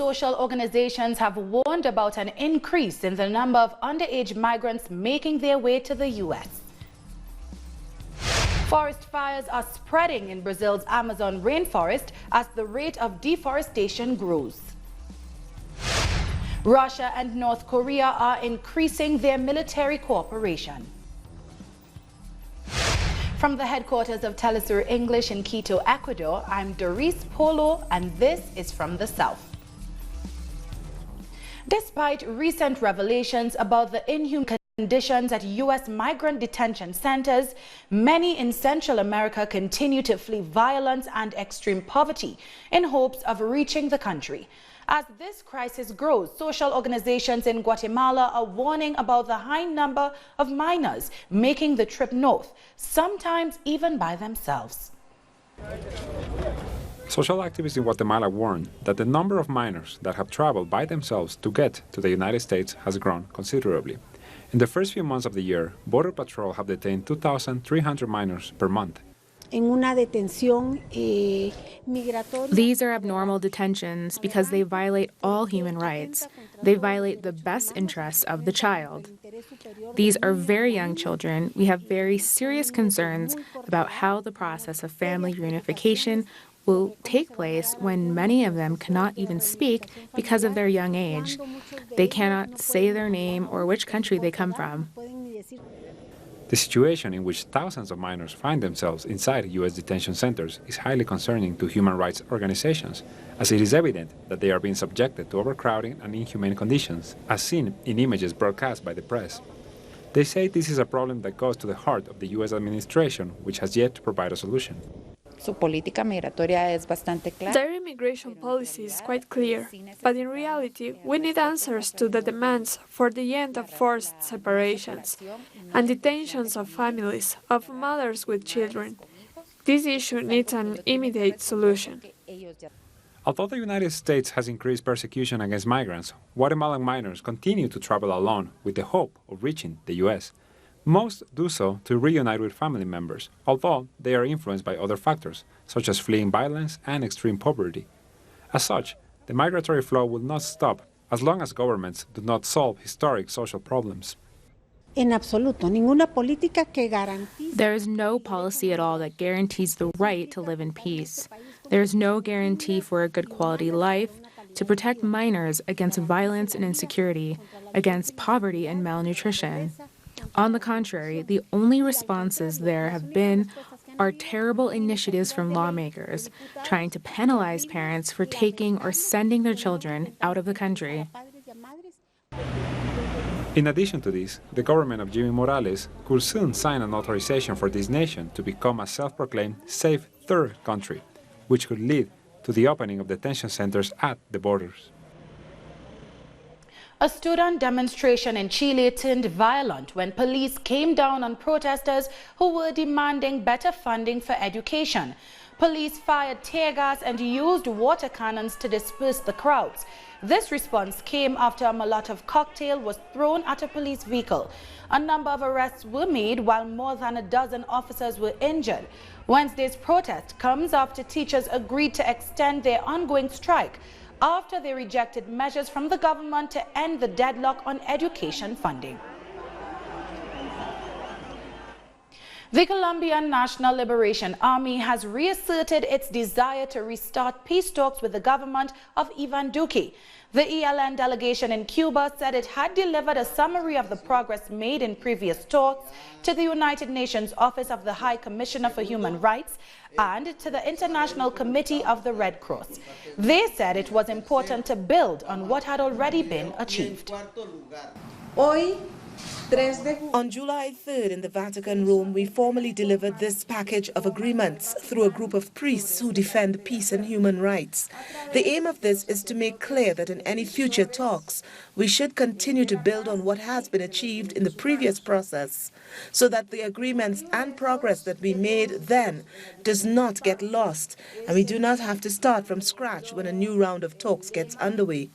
social organizations have warned about an increase in the number of underage migrants making their way to the U.S. Forest fires are spreading in Brazil's Amazon rainforest as the rate of deforestation grows. Russia and North Korea are increasing their military cooperation. From the headquarters of Telesur English in Quito, Ecuador, I'm Doris Polo, and this is From the South. Despite recent revelations about the inhuman conditions at U.S. migrant detention centers, many in Central America continue to flee violence and extreme poverty in hopes of reaching the country. As this crisis grows, social organizations in Guatemala are warning about the high number of minors making the trip north, sometimes even by themselves. Social activists in Guatemala warn that the number of minors that have traveled by themselves to get to the United States has grown considerably. In the first few months of the year, Border Patrol have detained 2,300 minors per month. These are abnormal detentions because they violate all human rights. They violate the best interests of the child. These are very young children. We have very serious concerns about how the process of family reunification will take place when many of them cannot even speak because of their young age. They cannot say their name or which country they come from. The situation in which thousands of minors find themselves inside U.S. detention centers is highly concerning to human rights organizations, as it is evident that they are being subjected to overcrowding and inhumane conditions, as seen in images broadcast by the press. They say this is a problem that goes to the heart of the U.S. administration, which has yet to provide a solution. Their immigration policy is quite clear, but in reality, we need answers to the demands for the end of forced separations and detentions of families, of mothers with children. This issue needs an immediate solution. Although the United States has increased persecution against migrants, Guatemalan minors continue to travel alone with the hope of reaching the U.S. Most do so to reunite with family members, although they are influenced by other factors, such as fleeing violence and extreme poverty. As such, the migratory flow will not stop as long as governments do not solve historic social problems. There is no policy at all that guarantees the right to live in peace. There is no guarantee for a good quality life, to protect minors against violence and insecurity, against poverty and malnutrition. On the contrary, the only responses there have been are terrible initiatives from lawmakers trying to penalize parents for taking or sending their children out of the country. In addition to this, the government of Jimmy Morales could soon sign an authorization for this nation to become a self-proclaimed safe third country, which could lead to the opening of detention centers at the borders. A student demonstration in Chile turned violent when police came down on protesters who were demanding better funding for education. Police fired tear gas and used water cannons to disperse the crowds. This response came after a Molotov cocktail was thrown at a police vehicle. A number of arrests were made while more than a dozen officers were injured. Wednesday's protest comes after teachers agreed to extend their ongoing strike after they rejected measures from the government to end the deadlock on education funding. The Colombian National Liberation Army has reasserted its desire to restart peace talks with the government of Ivan Duque. The ELN delegation in Cuba said it had delivered a summary of the progress made in previous talks to the United Nations Office of the High Commissioner for Human Rights and to the International Committee of the Red Cross. They said it was important to build on what had already been achieved. On July 3rd in the Vatican, Rome, we formally delivered this package of agreements through a group of priests who defend peace and human rights. The aim of this is to make clear that in any future talks, we should continue to build on what has been achieved in the previous process, so that the agreements and progress that we made then does not get lost, and we do not have to start from scratch when a new round of talks gets underway.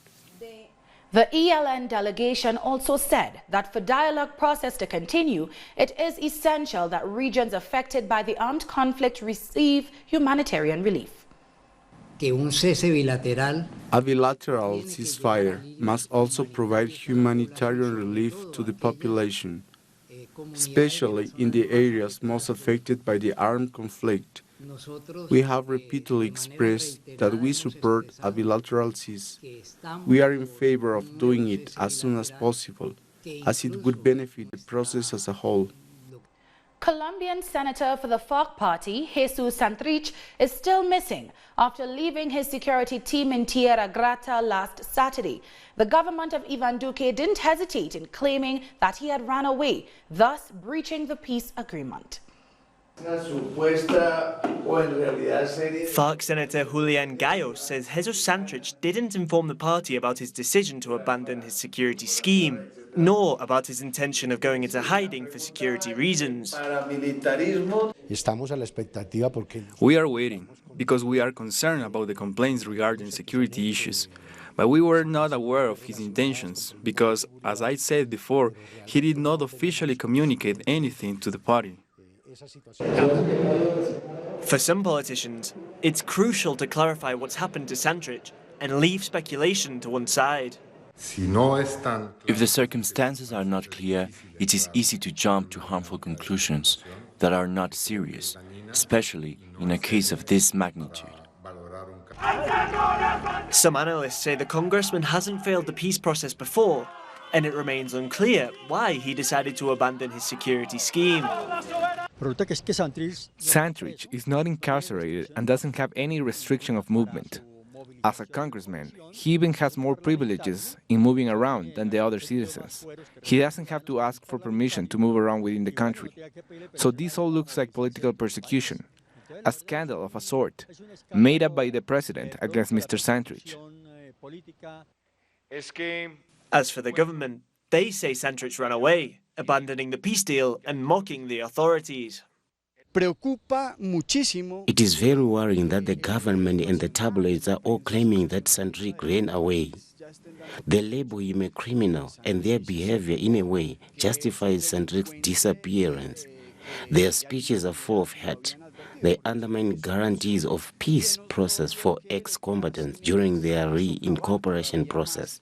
The ELN delegation also said that for dialogue process to continue, it is essential that regions affected by the armed conflict receive humanitarian relief. que un cese bilateral. A bilateral ceasefire must also provide humanitarian relief to the population, especially in the areas most affected by the armed conflict. We have repeatedly expressed that we support a bilateral cease. We are in favor of doing it as soon as possible, as it would benefit the process as a whole. Colombian senator for the FARC party, Jesus Santrich, is still missing after leaving his security team in Tierra Grata last Saturday. The government of Iván Duque didn't hesitate in claiming that he had run away, thus breaching the peace agreement. FARC Senator Julian Gallo says Jesus Santrich didn't inform the party about his decision to abandon his security scheme, nor about his intention of going into hiding for security reasons. We are waiting because we are concerned about the complaints regarding security issues, but we were not aware of his intentions because, as I said before, he did not officially communicate anything to the party. For some politicians, it's crucial to clarify what's happened to Santrich and leave speculation to one side. If the circumstances are not clear, it is easy to jump to harmful conclusions that are not serious, especially in a case of this magnitude. Some analysts say the congressman hasn't failed the peace process before, and it remains unclear why he decided to abandon his security scheme. Santrich is not incarcerated and doesn't have any restriction of movement. As a congressman, he even has more privileges in moving around than the other citizens. He doesn't have to ask for permission to move around within the country. So this all looks like political persecution, a scandal of a sort, made up by the president against Mr. Santrich. As for the government, they say Santrich ran away, abandoning the peace deal and mocking the authorities. It is very worrying that the government and the tabloids are all claiming that Santrich ran away. They label him a criminal, and their behavior, in a way, justifies Santrich's disappearance. Their speeches are full of hate. They undermine guarantees of peace process for ex-combatants during their reincorporation process.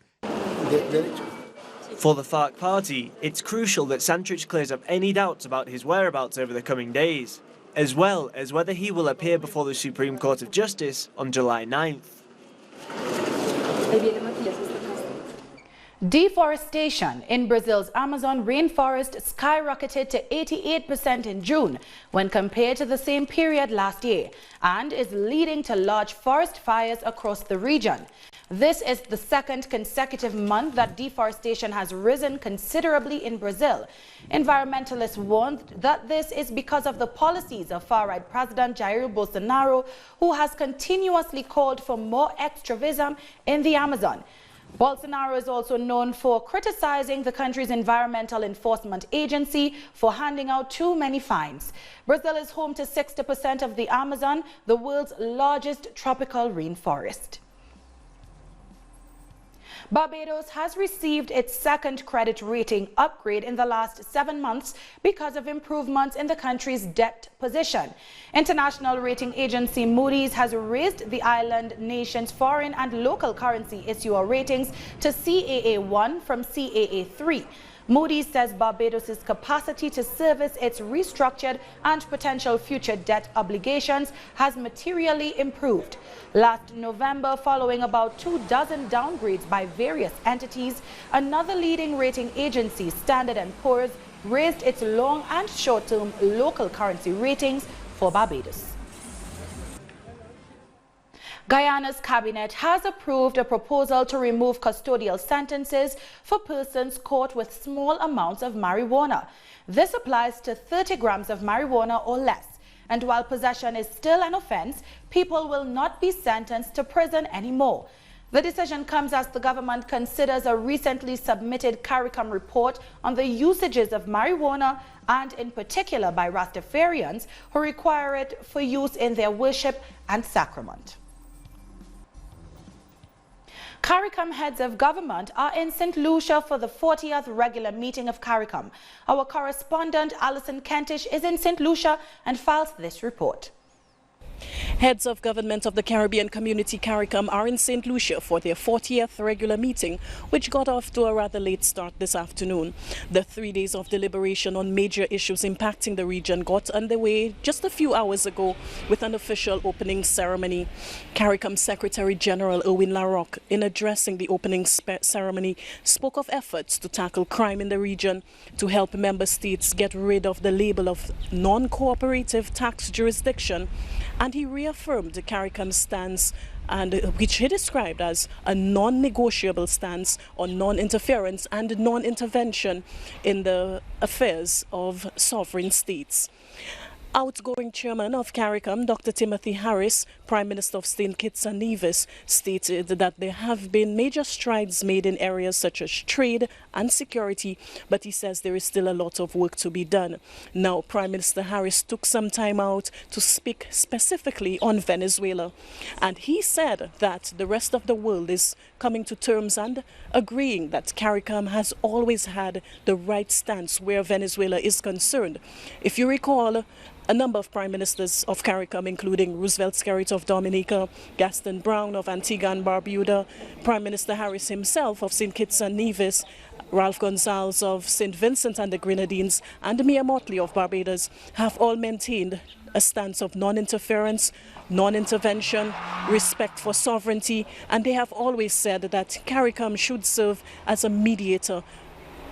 For the FARC party, it's crucial that Santrich clears up any doubts about his whereabouts over the coming days, as well as whether he will appear before the Supreme Court of Justice on July 9th. Deforestation in Brazil's Amazon rainforest skyrocketed to 88% in June when compared to the same period last year and is leading to large forest fires across the region. This is the second consecutive month that deforestation has risen considerably in Brazil. Environmentalists warned that this is because of the policies of far-right President Jair Bolsonaro, who has continuously called for more extractivism in the Amazon. Bolsonaro is also known for criticizing the country's environmental enforcement agency for handing out too many fines. Brazil is home to 60% of the Amazon, the world's largest tropical rainforest. Barbados has received its second credit rating upgrade in the last 7 months because of improvements in the country's debt position. International rating agency Moody's has raised the island nation's foreign and local currency issuer ratings to CAA1 from CAA3. Moody's says Barbados' capacity to service its restructured and potential future debt obligations has materially improved. Last November, following about 24 downgrades by various entities, another leading rating agency, Standard & Poor's, raised its long and short-term local currency ratings for Barbados. Guyana's cabinet has approved a proposal to remove custodial sentences for persons caught with small amounts of marijuana. This applies to 30 grams of marijuana or less. And while possession is still an offense, people will not be sentenced to prison anymore. The decision comes as the government considers a recently submitted CARICOM report on the usages of marijuana, and in particular by Rastafarians who require it for use in their worship and sacrament. CARICOM heads of government are in St. Lucia for the 40th regular meeting of CARICOM. Our correspondent Alison Kentish is in St. Lucia and files this report. Heads of government of the Caribbean Community CARICOM are in St. Lucia for their 40th regular meeting, which got off to a rather late start this afternoon. The 3 days of deliberation on major issues impacting the region got underway just a few hours ago with an official opening ceremony. CARICOM Secretary General Erwin Larocque, in addressing the opening ceremony, spoke of efforts to tackle crime in the region to help member states get rid of the label of non-cooperative tax jurisdiction, and he reaffirmed the CARICOM's stance, and which he described as a non-negotiable stance on non-interference and non-intervention in the affairs of sovereign states. Outgoing chairman of CARICOM, Dr. Timothy Harris, Prime Minister of St. Kitts and Nevis, stated that there have been major strides made in areas such as trade and security, but he says there is still a lot of work to be done. Now, Prime Minister Harris took some time out to speak specifically on Venezuela, and he said that the rest of the world is coming to terms and agreeing that CARICOM has always had the right stance where Venezuela is concerned. If you recall, a number of prime ministers of CARICOM, including Roosevelt Skerrit of Dominica, Gaston Brown of Antigua and Barbuda, Prime Minister Harris himself of St. Kitts and Nevis, Ralph Gonsalves of St. Vincent and the Grenadines, and Mia Motley of Barbados, have all maintained a stance of non-interference, non-intervention, respect for sovereignty, and they have always said that CARICOM should serve as a mediator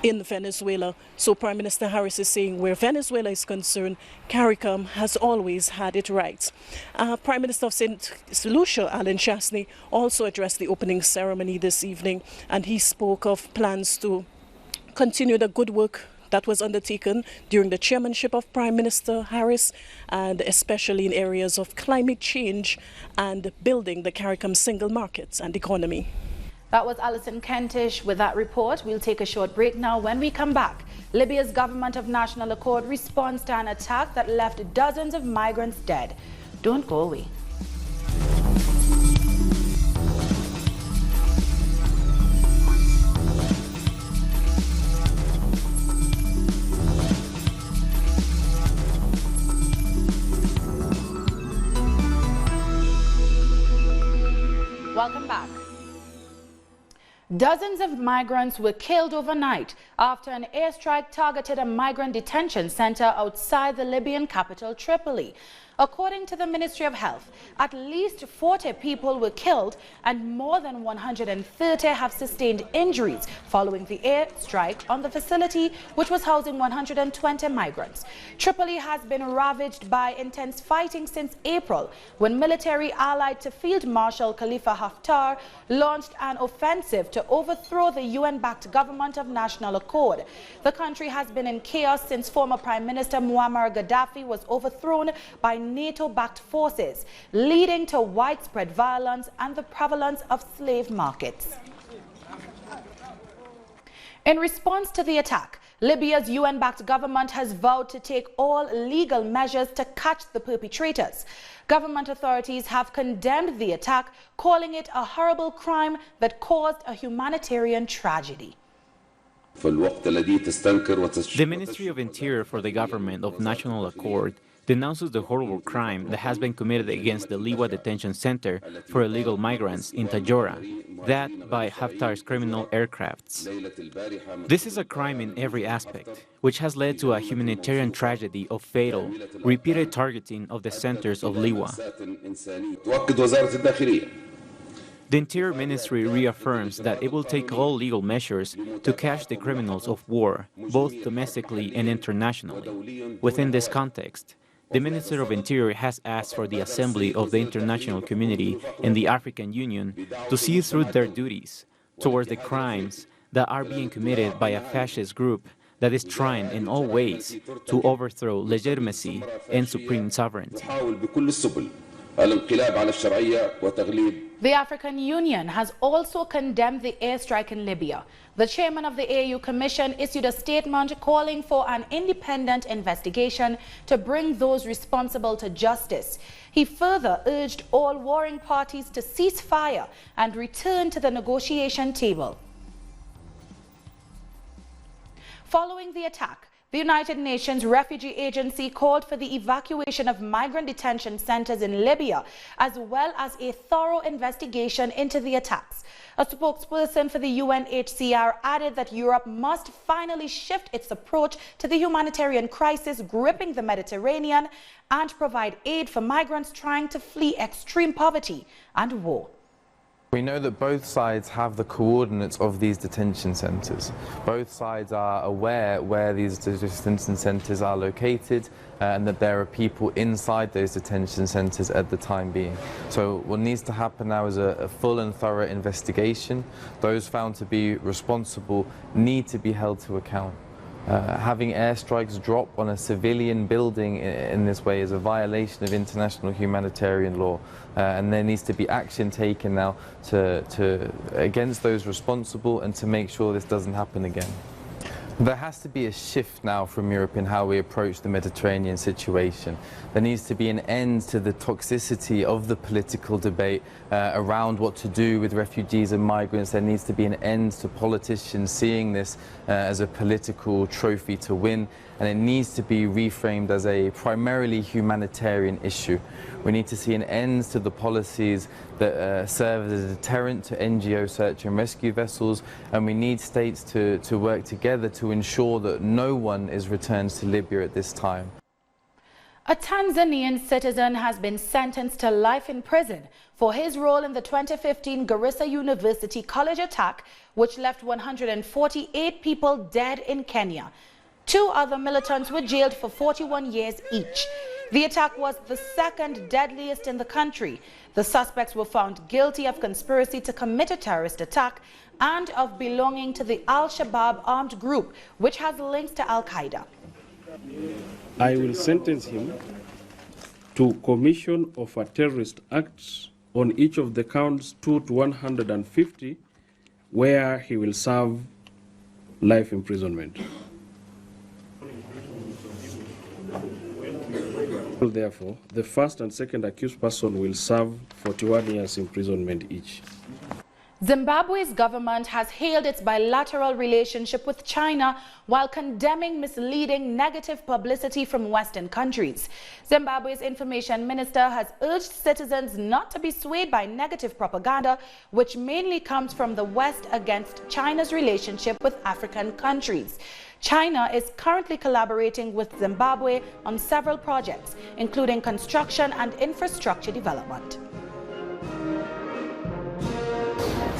in Venezuela. So Prime Minister Harris is saying where Venezuela is concerned, CARICOM has always had it right. Prime Minister of St. Lucia, Alan Chasney, also addressed the opening ceremony this evening, and he spoke of plans to continue the good work that was undertaken during the chairmanship of Prime Minister Harris, and especially in areas of climate change and building the CARICOM single markets and economy. That was Alison Kentish with that report. We'll take a short break now. When we come back, Libya's government of national accord responds to an attack that left dozens of migrants dead. Don't go away. Welcome back. Dozens of migrants were killed overnight after an airstrike targeted a migrant detention center outside the Libyan capital, Tripoli. According to the Ministry of Health, at least 40 people were killed and more than 130 have sustained injuries following the airstrike on the facility, which was housing 120 migrants. Tripoli has been ravaged by intense fighting since April, when military allied to Field Marshal Khalifa Haftar launched an offensive to overthrow the UN-backed government of national accord. The country has been in chaos since former Prime Minister Muammar Gaddafi was overthrown by NATO-backed forces, leading to widespread violence and the prevalence of slave markets. In response to the attack, Libya's UN-backed government has vowed to take all legal measures to catch the perpetrators. Government authorities have condemned the attack, calling it a horrible crime that caused a humanitarian tragedy. The Ministry of Interior for the Government of National Accord denounces the horrible crime that has been committed against the Liwa Detention Center for illegal migrants in Tajora, that by Haftar's criminal aircrafts. This is a crime in every aspect, which has led to a humanitarian tragedy of fatal, repeated targeting of the centers of Liwa. The Interior Ministry reaffirms that it will take all legal measures to catch the criminals of war, both domestically and internationally. Within this context, the Minister of Interior has asked for the assembly of the international community and the African Union to see through their duties towards the crimes that are being committed by a fascist group that is trying in all ways to overthrow legitimacy and supreme sovereignty. The African Union has also condemned the airstrike in Libya. The chairman of the AU Commission issued a statement calling for an independent investigation to bring those responsible to justice. He further urged all warring parties to cease fire and return to the negotiation table. Following the attack, The United Nations Refugee Agency called for the evacuation of migrant detention centers in Libya, as well as a thorough investigation into the attacks. A spokesperson for the UNHCR added that Europe must finally shift its approach to the humanitarian crisis gripping the Mediterranean and provide aid for migrants trying to flee extreme poverty and war. We know that both sides have the coordinates of these detention centres. Both sides are aware where these detention centres are located and that there are people inside those detention centres at the time being. So what needs to happen now is a full and thorough investigation. Those found to be responsible need to be held to account. Having airstrikes drop on a civilian building in this way is a violation of international humanitarian law, and there needs to be action taken now against those responsible and to make sure this doesn't happen again. There has to be a shift now from Europe in how we approach the Mediterranean situation. There needs to be an end to the toxicity of the political debate around what to do with refugees and migrants. There needs to be an end to politicians seeing this as a political trophy to win, and it needs to be reframed as a primarily humanitarian issue. We need to see an end to the policies that serve as a deterrent to NGO search and rescue vessels, and we need states to work together to ensure that no one is returned to Libya at this time. A Tanzanian citizen has been sentenced to life in prison for his role in the 2015 Garissa University College attack, which left 148 people dead in Kenya. 2 other militants were jailed for 41 years each. The attack was the second deadliest in the country. The suspects were found guilty of conspiracy to commit a terrorist attack and of belonging to the Al-Shabaab armed group, which has links to Al-Qaeda. I will sentence him to commission of a terrorist act on each of the counts 2 to 150, where he will serve life imprisonment. Therefore, the first and second accused person will serve 41 years imprisonment each. Zimbabwe's government has hailed its bilateral relationship with China while condemning misleading negative publicity from Western countries. Zimbabwe's information minister has urged citizens not to be swayed by negative propaganda, which mainly comes from the West against China's relationship with African countries. China is currently collaborating with Zimbabwe on several projects, including construction and infrastructure development.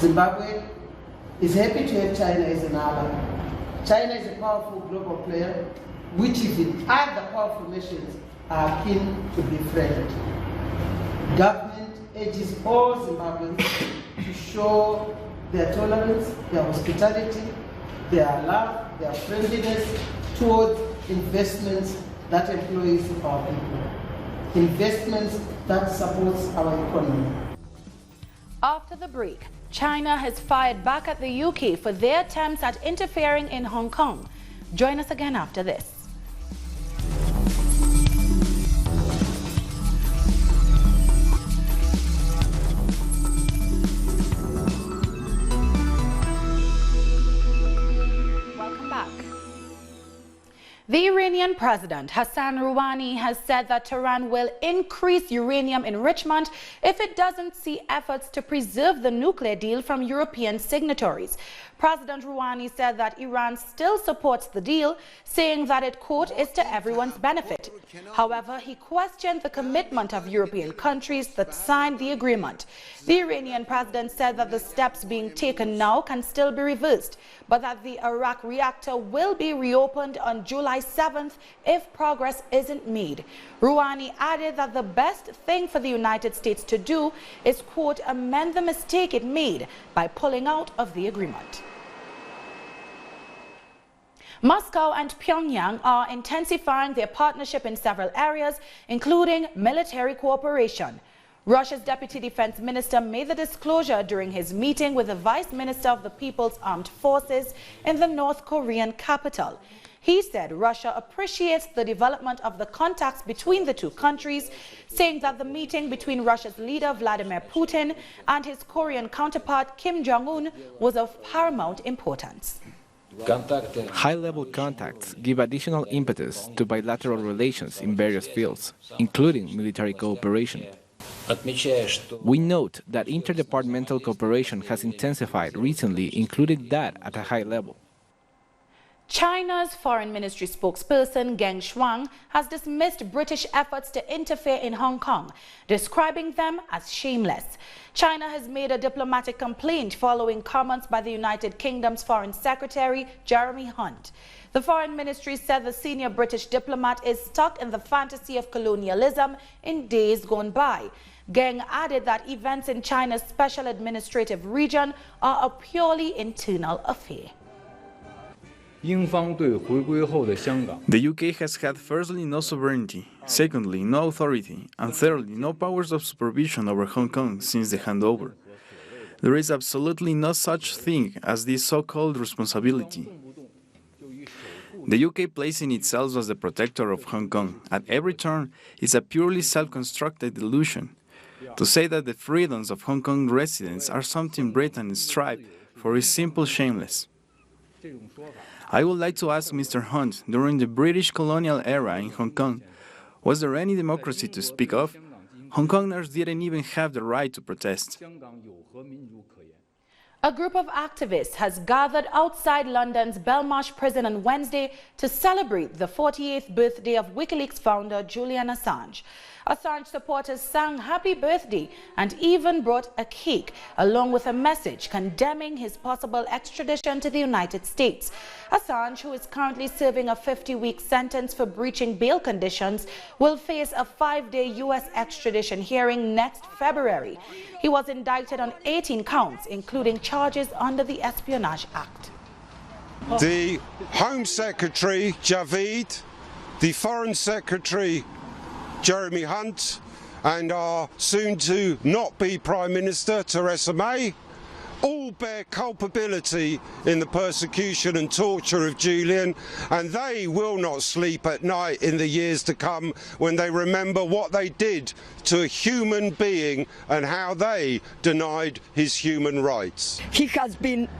Zimbabwe is happy to have China as an ally. China is a powerful global player, which is in other powerful nations are keen to befriend. Government urges all Zimbabweans to show their tolerance, their hospitality, their love, their friendliness towards investments that employs our people, investments that supports our economy. After the break, China has fired back at the UK for their attempts at interfering in Hong Kong. Join us again after this. The Iranian President Hassan Rouhani has said that Tehran will increase uranium enrichment if it doesn't see efforts to preserve the nuclear deal from European signatories. President Rouhani said that Iran still supports the deal, saying that it, quote, is to everyone's benefit. However, he questioned the commitment of European countries that signed the agreement. The Iranian president said that the steps being taken now can still be reversed, but that the Arak reactor will be reopened on July 7th if progress isn't made. Rouhani added that the best thing for the United States to do is, quote, amend the mistake it made by pulling out of the agreement. Moscow and Pyongyang are intensifying their partnership in several areas, including military cooperation. Russia's Deputy Defense Minister made the disclosure during his meeting with the Vice Minister of the People's Armed Forces in the North Korean capital. He said Russia appreciates the development of the contacts between the two countries, saying that the meeting between Russia's leader Vladimir Putin and his Korean counterpart Kim Jong-un was of paramount importance. High-level contacts give additional impetus to bilateral relations in various fields, including military cooperation. We note that interdepartmental cooperation has intensified recently, including that at a high level. China's Foreign Ministry spokesperson Geng Shuang has dismissed British efforts to interfere in Hong Kong, describing them as shameless. China has made a diplomatic complaint following comments by the United Kingdom's Foreign Secretary Jeremy Hunt. The Foreign Ministry said the senior British diplomat is stuck in the fantasy of colonialism in days gone by. Geng added that events in China's special administrative region are a purely internal affair. The UK has had firstly no sovereignty, secondly no authority, and thirdly no powers of supervision over Hong Kong since the handover. There is absolutely no such thing as this so-called responsibility. The UK placing itself as the protector of Hong Kong at every turn is a purely self-constructed illusion. To say that the freedoms of Hong Kong residents are something Britain strive for is simply shameless. I would like to ask Mr. Hunt, during the British colonial era in Hong Kong, was there any democracy to speak of? Hong Kongers didn't even have the right to protest. A group of activists has gathered outside London's Belmarsh prison on Wednesday to celebrate the 48th birthday of WikiLeaks founder Julian Assange. Assange supporters sang happy birthday and even brought a cake, along with a message condemning his possible extradition to the United States. Assange, who is currently serving a 50-week sentence for breaching bail conditions, will face a 5-day U.S. extradition hearing next February. He was indicted on 18 counts, including charges under the Espionage Act. The Home Secretary, Javid, the Foreign Secretary, Jeremy Hunt, and our soon-to-not-be Prime Minister, Theresa May, all bear culpability in the persecution and torture of Julian, and they will not sleep at night in the years to come when they remember what they did to a human being and how they denied his human rights. He has been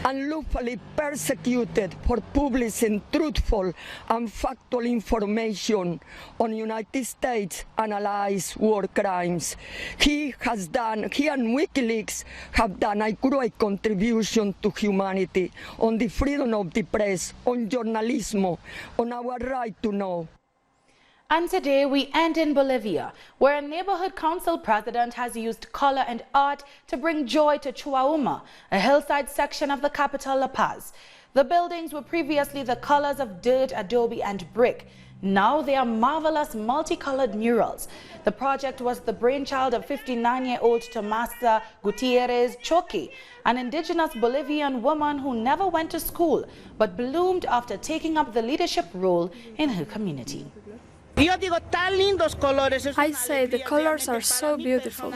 unlawfully persecuted for publishing truthful and factual information on United States and allies' war crimes. He and WikiLeaks have done a great contribution to humanity on the freedom of the press, on journalism, on our right to know. And today we end in Bolivia, where a neighborhood council president has used color and art to bring joy to Chuauma, a hillside section of the capital La Paz. The buildings were previously the colors of dirt, adobe and brick. Now they are marvelous multicolored murals. The project was the brainchild of 59-year-old Tomasa Gutierrez Choque, an indigenous Bolivian woman who never went to school but bloomed after taking up the leadership role in her community. I say the colors are so beautiful.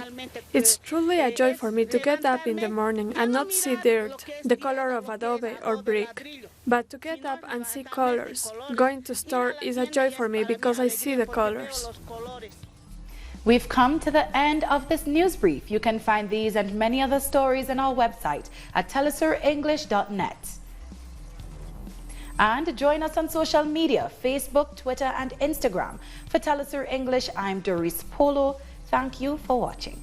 It's truly a joy for me to get up in the morning and not see dirt, the color of adobe or brick, but to get up and see colors. Going to store is a joy for me because I see the colors. We've come to the end of this news brief. You can find these and many other stories on our website at telesurenglish.net. And join us on social media, Facebook, Twitter and Instagram. For Telesur English, I'm Doris Polo. Thank you for watching.